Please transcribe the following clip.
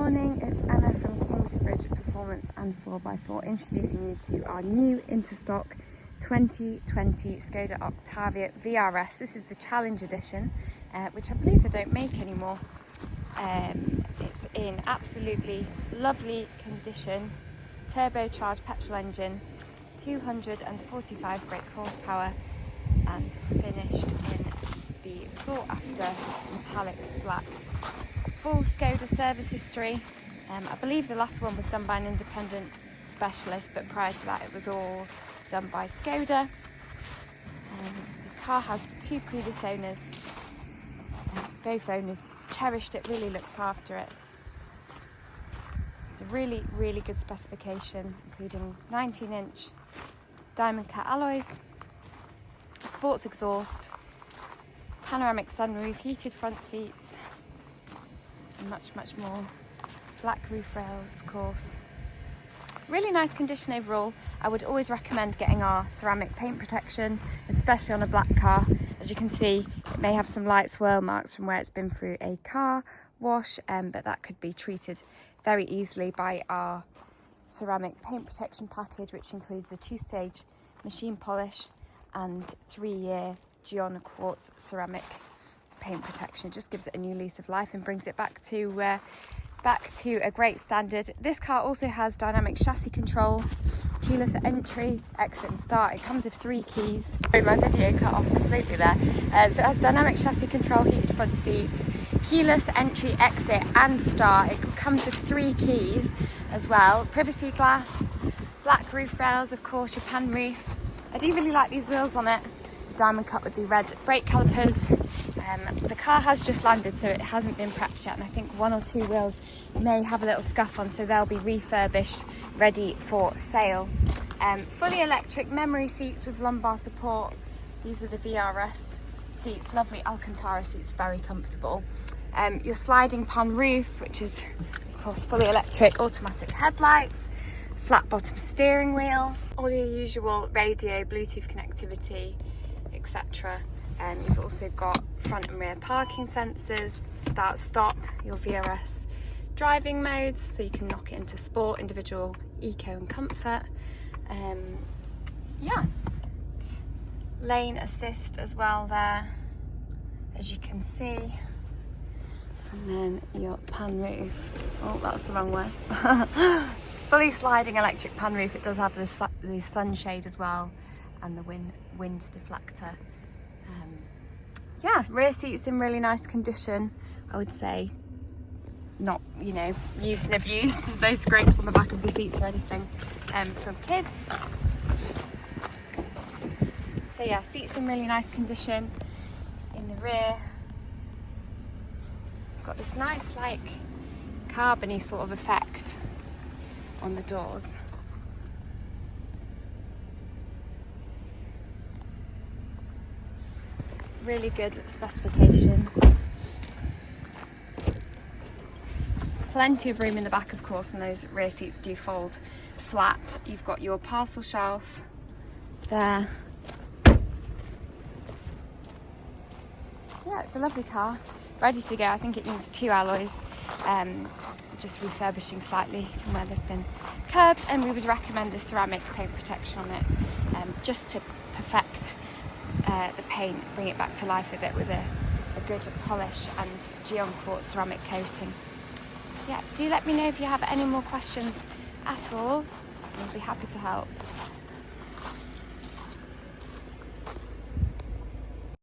morning, it's Anna from Kingsbridge Performance and 4x4 introducing you to our new Interstock 2020 Skoda Octavia VRS. This is the Challenge Edition, which I believe they don't make anymore. It's in absolutely lovely condition, turbocharged petrol engine, 245 brake horsepower, and finished in the sought after metallic black. Full Skoda service history. I believe the last one was done by an independent specialist, but prior to that it was all done by Skoda. The car has two previous owners. Both owners cherished it, really looked after it. It's a really, really good specification, including 19-inch diamond cut alloys, sports exhaust, panoramic sunroof, heated front seats, and much, much more. Black roof rails, of course. Really nice condition overall. I would always recommend getting our ceramic paint protection, especially on a black car. As you can see, it may have some light swirl marks from where it's been through a car wash, but that could be treated very easily by our ceramic paint protection package, which includes a 2-stage machine polish and 3-year Giona quartz ceramic paint protection. It just gives it a new lease of life and brings it back to a great standard. This car also has dynamic chassis control, keyless entry, exit and start. It comes with 3 keys. My video cut off completely there. So it has dynamic chassis control, heated front seats, keyless entry, exit and start. It comes with 3 keys as well. Privacy glass, black roof rails, of course, your pan roof. I do really like these wheels on it. The diamond cut with the red brake calipers. The car has just landed, so it hasn't been prepped yet, and I think 1 or 2 wheels may have a little scuff on, so they'll be refurbished, ready for sale. Fully electric memory seats with lumbar support. These are the VRS seats, lovely Alcantara seats, very comfortable. Your sliding pan roof, which is of course fully electric, automatic headlights, flat bottom steering wheel, all your usual radio, Bluetooth connectivity, etc. You've also got front and rear parking sensors, start stop, your VRS driving modes, so you can knock it into sport, individual, eco and comfort. Yeah, lane assist as well there, as you can see. And then your pan roof, oh that's the wrong way. It's fully sliding electric pan roof. It does have the sunshade as well and the wind deflector. Yeah, rear seats in really nice condition. I would say not, used and abused. There's no scrapes on the back of the seats or anything from kids. So yeah, seats in really nice condition. In the rear, got this nice like carbony sort of effect on the doors. Really good specification. Plenty of room in the back, of course, and those rear seats do fold flat. You've got your parcel shelf there. So yeah, it's a lovely car, ready to go. I think it needs 2 alloys, just refurbishing slightly from where they've been curbed, and we would recommend the ceramic paint protection on it, just to perfect the paint, bring it back to life a bit with a good polish and Giona quartz ceramic coating. Yeah, do let me know if you have any more questions at all. I'll be happy to help.